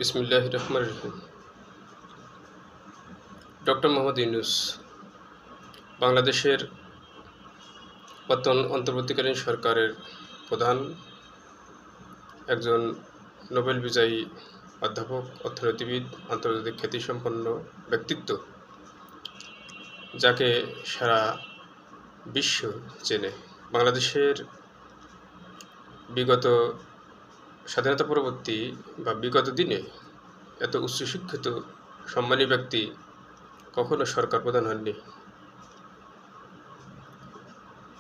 বিসমিল্লাহির রহমানির রহিম। ডক্টর মোহাম্মদ ইউনূস বাংলাদেশের অন্তর্বর্তীকালীন সরকারের প্রধান, একজন নোবেল বিজয়ী অধ্যাপক, অর্থনীতিবিদ, আন্তর্জাতিক খ্যাতিসম্পন্ন ব্যক্তিত্ব, যাকে সারা বিশ্ব চেনে। বাংলাদেশের বিগত স্বাধীনতা পরবর্তী বা বিগত দিনে এত উচ্চশিক্ষিত সম্মানী ব্যক্তি কখনো সরকার প্রধান হননি।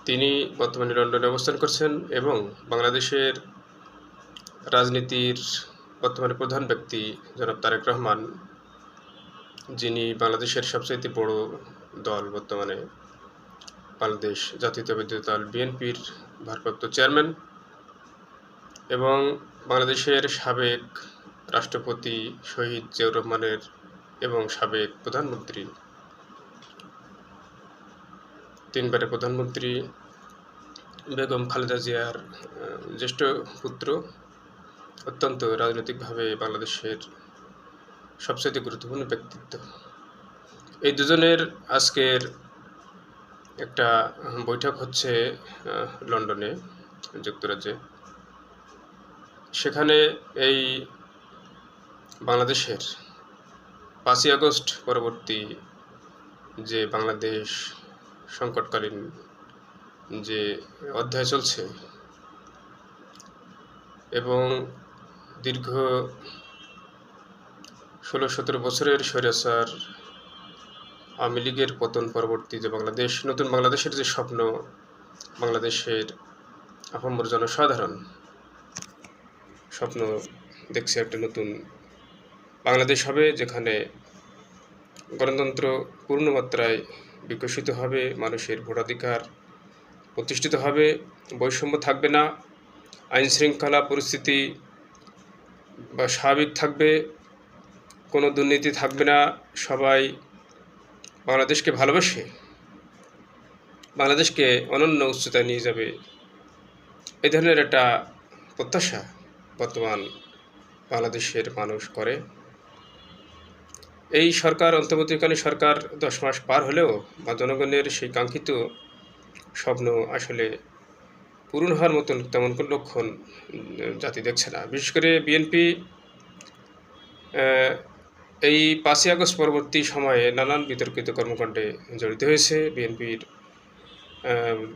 তিনি বর্তমানে লন্ডনে অবস্থান করছেন এবং বাংলাদেশের রাজনীতির বর্তমানে প্রধান ব্যক্তি জনাব তারেক রহমান, যিনি বাংলাদেশের সবচাইতে বড় দল বর্তমানে বাংলাদেশ জাতীয়তাবাদী দল বিএনপির ভারপ্রাপ্ত চেয়ারম্যান এবং বাংলাদেশের সাবেক রাষ্ট্রপতি শহীদ জিয়াউর রহমানের এবং সাবেক প্রধানমন্ত্রী, তিনবারের প্রধানমন্ত্রী বেগম খালেদা জিয়ার জ্যেষ্ঠ পুত্র, অত্যন্ত রাজনৈতিকভাবে বাংলাদেশের সবচেয়ে গুরুত্বপূর্ণ ব্যক্তিত্ব। এই দুজনের আজকের একটা বৈঠক হচ্ছে লন্ডনে, যুক্তরাজ্যে। সেখানে এই বাংলাদেশের 5ই আগস্ট পরবর্তী যে বাংলাদেশ সংকটকালীন যে অধ্যায় চলছে এবং দীর্ঘ 16-17 বছরের স্বৈরাচার আওয়ামী লীগের পতন পরবর্তী যে বাংলাদেশ, নতুন বাংলাদেশের যে স্বপ্ন, বাংলাদেশের আপামর জনসাধারণ স্বপ্ন দেখছে একটা নতুন বাংলাদেশ হবে, যেখানে গণতন্ত্র পূর্ণমাত্রায় বিকশিত হবে, মানুষের ভোটাধিকার প্রতিষ্ঠিত হবে, বৈষম্য থাকবে না, আইন শৃঙ্খলা পরিস্থিতি বা স্বাভাবিক থাকবে, কোনো দুর্নীতি থাকবে না, সবাই বাংলাদেশকে ভালোবাসে, বাংলাদেশকে অনন্য উচ্চতায় নিয়ে যাবে, এই ধরনের একটা প্রত্যাশা বর্তমান বাংলাদেশের মানুষ করে। এই সরকার, অন্তর্বর্তীকালীন সরকার 10 মাস পার হলেও বা জনগণের সেই কাঙ্ক্ষিত স্বপ্ন আসলে পূরণ হওয়ার মতন তেমন কোনো লক্ষণ জাতি দেখছে না। বিশেষ করে বিএনপি এই 5ই আগস্ট পরবর্তী সময়ে নানান বিতর্কিত কর্মকাণ্ডে জড়িত হয়েছে। বিএনপির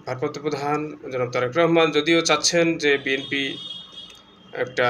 ভারপ্রাপ্ত প্রধান জনাব তারেক রহমান যদিও চাচ্ছেন যে বিএনপি একটা